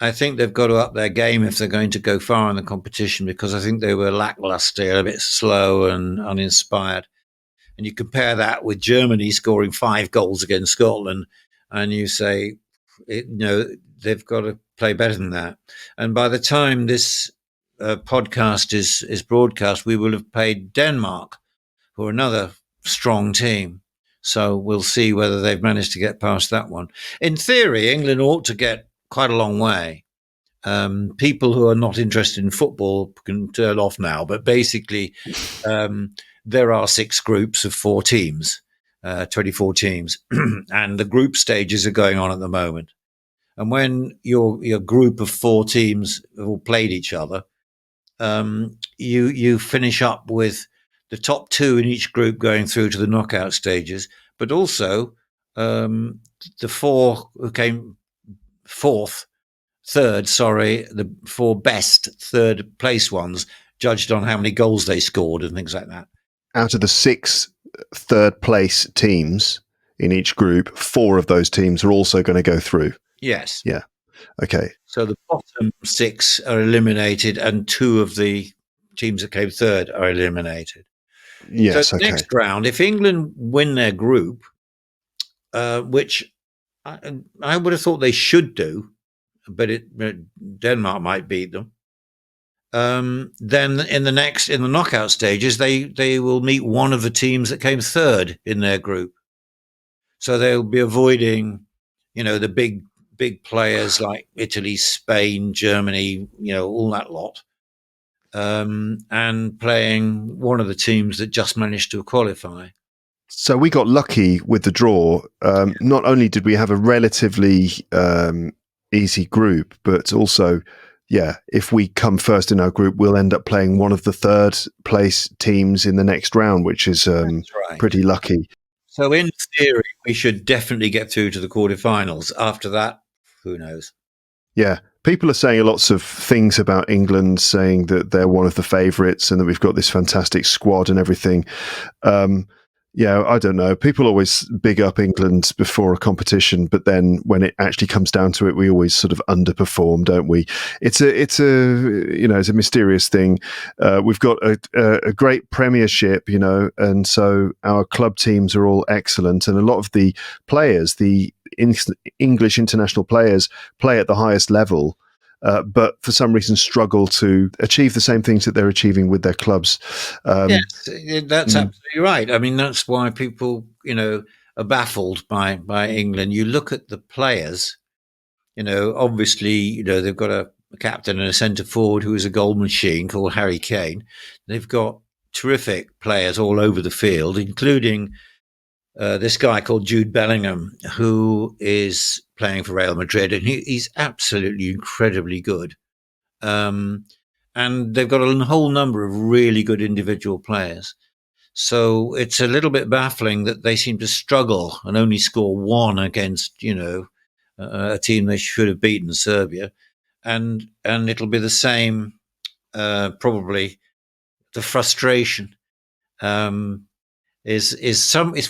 I think they've got to up their game if they're going to go far in the competition because I think they were lackluster, a bit slow and uninspired. And you compare that with Germany scoring 5 goals against Scotland, and you say, they've got to play better than that. And by the time this podcast is broadcast, we will have played Denmark, who are another strong team. So we'll see whether they've managed to get past that one. In theory, England ought to get quite a long way. People who are not interested in football can turn off now, but basically there are 6 groups of 4 teams, 24 teams, and the group stages are going on at the moment. And when your group of 4 teams have all played each other, you finish up with the top 2 in each group going through to the knockout stages, but also the 4 who came the 4 best third place ones judged on how many goals they scored and things like that. Out of the 6 third place teams in each group, 4 of those teams are also going to go through. Yes. Yeah. Okay. So the bottom 6 are eliminated, and 2 of the teams that came third are eliminated. Yes. So the Okay. next round, if England win their group, which I would have thought they should do, but Denmark might beat them. Then in the knockout stages, they will meet one of the teams that came third in their group. So they'll be avoiding, the big players like Italy, Spain, Germany, all that lot, and playing one of the teams that just managed to qualify. So we got lucky with the draw. Not only did we have a relatively easy group, but also, if we come first in our group, we'll end up playing one of the third place teams in the next round, which is pretty lucky. So in theory, we should definitely get through to the quarterfinals. After that, who knows? Yeah. People are saying lots of things about England, saying that they're one of the favourites and that we've got this fantastic squad and everything. I don't know. People always big up England before a competition, but then when it actually comes down to it, we always sort of underperform, don't we? It's a mysterious thing. We've got a great Premiership, and so our club teams are all excellent, and a lot of the players, the English international players, play at the highest level. But for some reason struggle to achieve the same things that they're achieving with their clubs. Yes, that's absolutely right. I mean, that's why people, are baffled by England. You look at the players, obviously, they've got a captain and a centre forward who is a goal machine called Harry Kane. They've got terrific players all over the field, including this guy called Jude Bellingham, who is playing for Real Madrid, and he's absolutely incredibly good. And they've got a whole number of really good individual players. So it's a little bit baffling that they seem to struggle and only score 1 against, a team they should have beaten, Serbia. And it'll be the same, probably, the frustration. It's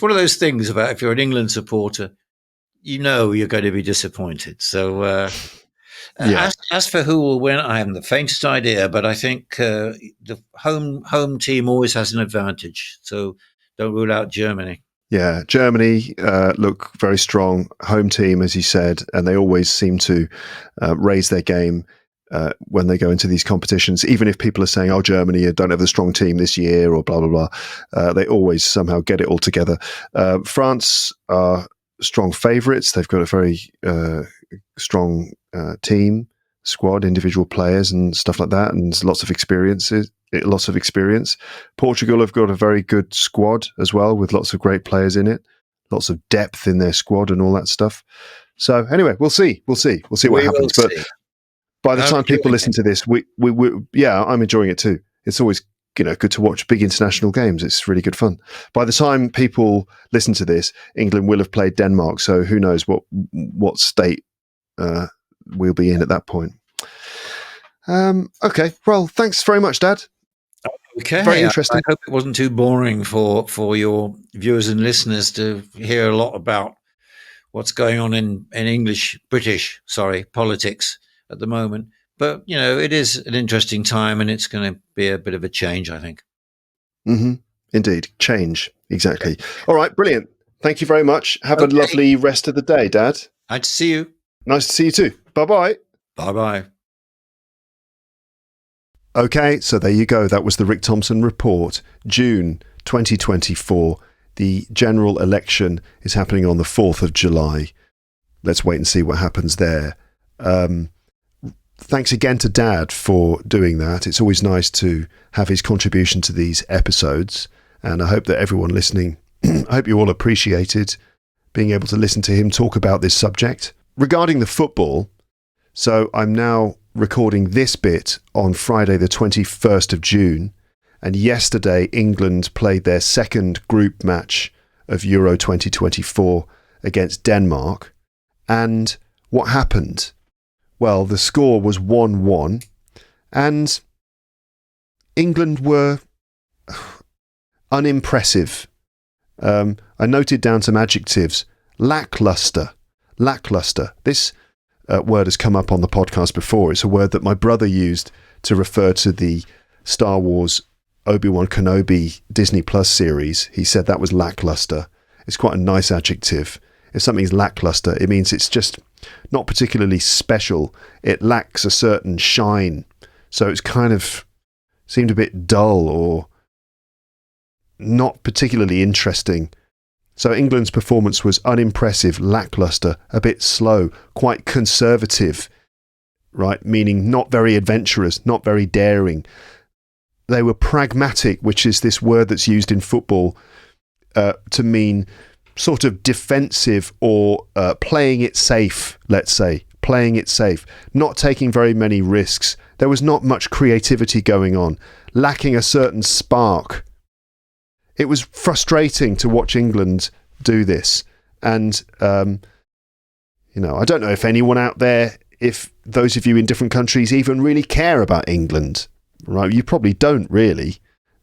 one of those things about if you're an England supporter, you're going to be disappointed. So as for who will win, I haven't the faintest idea, but I think the home team always has an advantage. So don't rule out Germany. Yeah, Germany look very strong, home team, as you said, and they always seem to raise their game when they go into these competitions. Even if people are saying, "Oh, Germany don't have a strong team this year," or blah blah blah, they always somehow get it all together. France are strong favourites. They've got a very strong team, squad, individual players, and stuff like that, and lots of experience. Portugal have got a very good squad as well, with lots of great players in it, lots of depth in their squad, and all that stuff. So anyway, we'll see what happens. But by the time people listen to this, I'm enjoying it too. It's always good to watch big international games. It's really good fun. By the time people listen to this, England will have played Denmark, so who knows what state we'll be in at that point. Okay, well, thanks very much, Dad. Okay, very interesting. I hope it wasn't too boring for your viewers and listeners to hear a lot about what's going on in British politics at the moment. But, it is an interesting time, and it's going to be a bit of a change, I think. Mm-hmm. Indeed. Change. Exactly. All right. Brilliant. Thank you very much. Have a lovely rest of the day, Dad. Nice to see you. Nice to see you too. Bye-bye. Bye-bye. Okay, so there you go. That was the Rick Thompson report. June 2024. The general election is happening on the 4th of July. Let's wait and see what happens there. Thanks again to Dad for doing that. It's always nice to have his contribution to these episodes, and I hope that everyone listening, I hope you all appreciated being able to listen to him talk about this subject. Regarding the football, so I'm now recording this bit on Friday the 21st of June, and yesterday England played their second group match of Euro 2024 against Denmark. And what happened? Well, the score was 1-1, and England were unimpressive. I noted down some adjectives. Lackluster. This word has come up on the podcast before. It's a word that my brother used to refer to the Star Wars Obi-Wan Kenobi Disney Plus series. He said that was lackluster. It's quite a nice adjective. If something's lackluster, it means it's just not particularly special. It lacks a certain shine. So it's kind of seemed a bit dull or not particularly interesting. So England's performance was unimpressive, lackluster, a bit slow, quite conservative, right? Meaning not very adventurous, not very daring. They were pragmatic, which is this word that's used in football to mean sort of defensive or playing it safe, let's say. Playing it safe, not taking very many risks. There was not much creativity going on, lacking a certain spark. It was frustrating to watch England do this. And, I don't know if anyone out there, if those of you in different countries even really care about England, right? You probably don't really.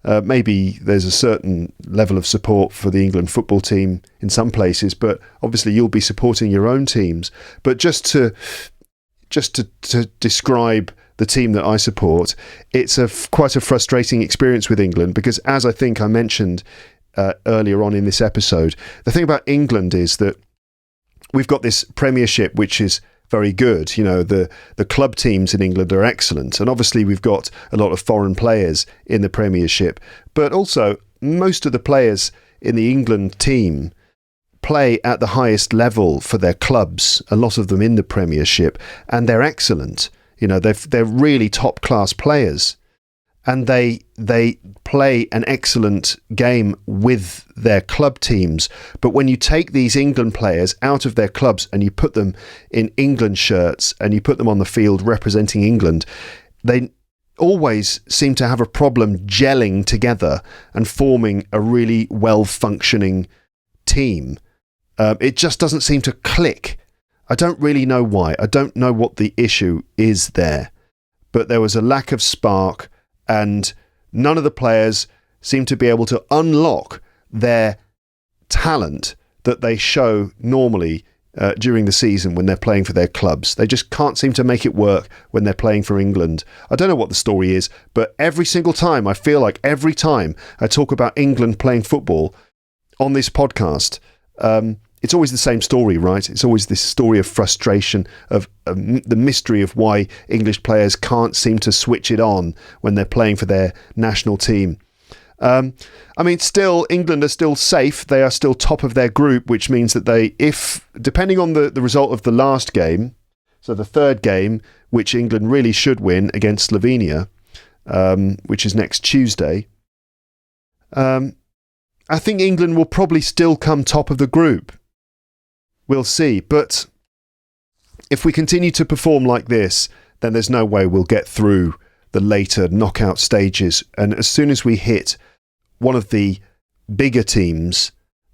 Maybe there's a certain level of support for the England football team in some places, but obviously you'll be supporting your own teams. But just to describe the team that I support, it's quite a frustrating experience with England because, as I think I mentioned earlier on in this episode, the thing about England is that we've got this Premiership which is very good. The club teams in England are excellent, and obviously we've got a lot of foreign players in the Premiership, but also most of the players in the England team play at the highest level for their clubs, a lot of them in the Premiership, and they're excellent. They're really top class players, and they play an excellent game with their club teams. But when you take these England players out of their clubs and you put them in England shirts and you put them on the field representing England, they always seem to have a problem gelling together and forming a really well-functioning team. It just doesn't seem to click. I don't really know why. I don't know what the issue is there. But there was a lack of spark, and none of the players seem to be able to unlock their talent that they show normally during the season when they're playing for their clubs. They just can't seem to make it work when they're playing for England. I don't know what the story is, but every single time, I feel like every time I talk about England playing football on this podcast, it's always the same story, right? It's always this story of frustration, of the mystery of why English players can't seem to switch it on when they're playing for their national team. Still, England are still safe. They are still top of their group, which means that depending on the result of the last game, so the third game, which England really should win against Slovenia, which is next Tuesday, I think England will probably still come top of the group. We'll see. But if we continue to perform like this, then there's no way we'll get through the later knockout stages. And as soon as we hit one of the bigger teams,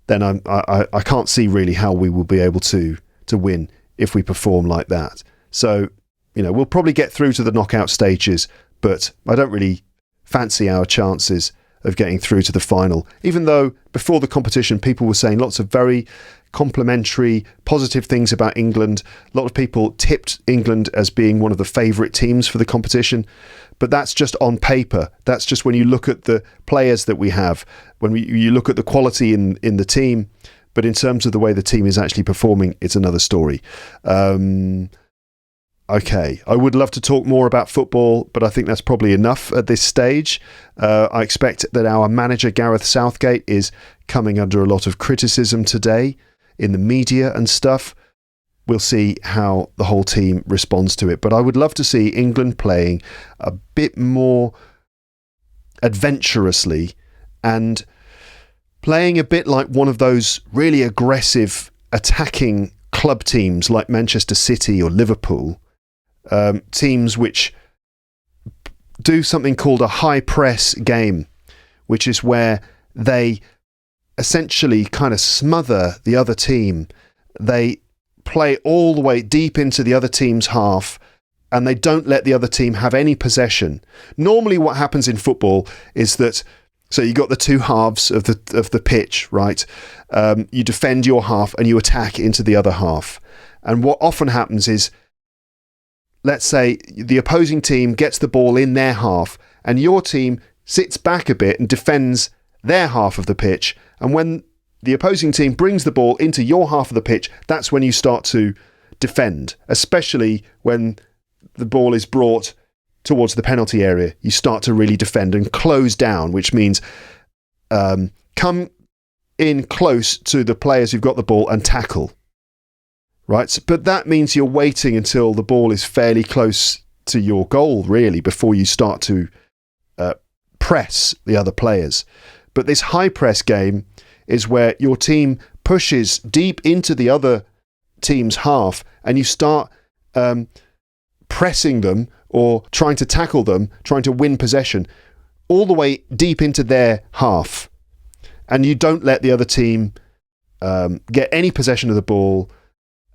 then I can't see really how we will be able to win if we perform like that. So, we'll probably get through to the knockout stages, but I don't really fancy our chances of getting through to the final, even though before the competition people were saying lots of very complimentary, positive things about England. A lot of people tipped England as being one of the favourite teams for the competition, but that's just on paper. That's just when you look at the players that we have, when you look at the quality in the team, but in terms of the way the team is actually performing, it's another story. Okay, I would love to talk more about football, but I think that's probably enough at this stage. I expect that our manager, Gareth Southgate, is coming under a lot of criticism today in the media and stuff. We'll see how the whole team responds to it. But I would love to see England playing a bit more adventurously and playing a bit like one of those really aggressive attacking club teams like Manchester City or Liverpool. Teams which do something called a high press game, which is where they essentially kind of smother the other team. They play all the way deep into the other team's half and they don't let the other team have any possession. Normally what happens in football is that So you got the two halves of the pitch, right? You defend your half and you attack into the other half. And what often happens is, let's say the opposing team gets the ball in their half and your team sits back a bit and defends their half of the pitch. And when the opposing team brings the ball into your half of the pitch, that's when you start to defend, especially when the ball is brought towards the penalty area. You start to really defend and close down, which means come in close to the players who've got the ball and tackle. Right? But that means you're waiting until the ball is fairly close to your goal, really, before you start to press the other players. But this high press game is where your team pushes deep into the other team's half and you start pressing them or trying to tackle them, trying to win possession all the way deep into their half. And you don't let the other team get any possession of the ball,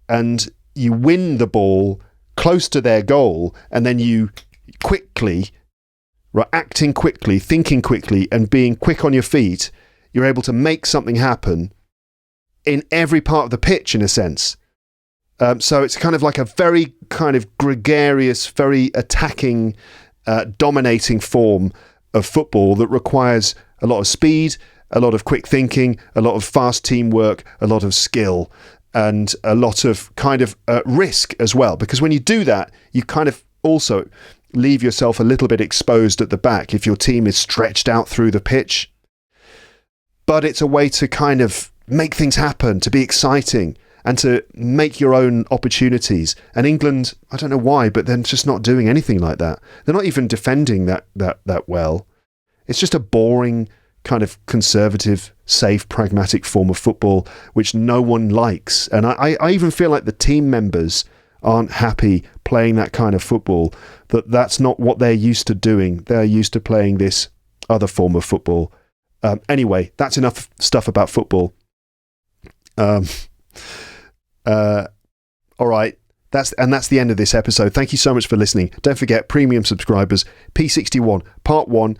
and you win the ball close to their goal, and then you quickly, acting quickly, thinking quickly, and being quick on your feet, you're able to make something happen in every part of the pitch, in a sense. So it's kind of like a very kind of gregarious, very attacking, dominating form of football that requires a lot of speed, a lot of quick thinking, a lot of fast teamwork, a lot of skill, and a lot of kind of risk as well. Because when you do that, you kind of also leave yourself a little bit exposed at the back if your team is stretched out through the pitch. But it's a way to kind of make things happen, to be exciting, and to make your own opportunities. And England, I don't know why, but they're just not doing anything like that. They're not even defending that well. It's just a boring, kind of conservative, safe, pragmatic form of football, which no one likes. And I even feel like the team members aren't happy playing that kind of football, that's not what they're used to doing. They're used to playing this other form of football. Anyway, that's enough stuff about football. All right. That's the end of this episode. Thank you so much for listening. Don't forget, premium subscribers, P61 Part 1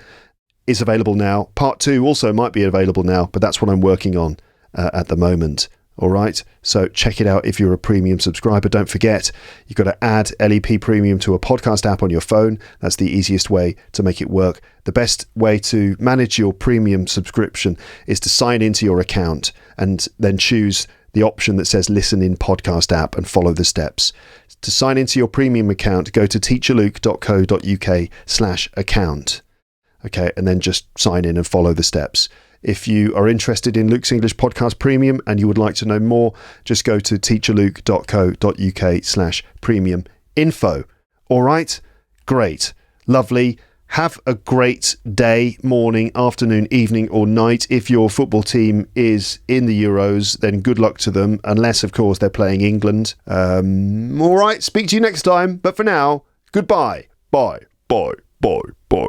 is available now. Part 2 also might be available now, but that's what I'm working on at the moment. All right. So check it out if you're a premium subscriber. Don't forget, you've got to add LEP Premium to a podcast app on your phone. That's the easiest way to make it work. The best way to manage your premium subscription is to sign into your account and then choose the option that says listen in podcast app and follow the steps. To sign into your premium account, go to teacherluke.co.uk/account. Okay, and then just sign in and follow the steps. If you are interested in Luke's English Podcast Premium and you would like to know more, just go to teacherluke.co.uk/premium info. All right? Great. Lovely. Have a great day, morning, afternoon, evening or night. If your football team is in the Euros, then good luck to them, unless, of course, they're playing England. All right, speak to you next time. But for now, goodbye. Bye, bye, bye, bye.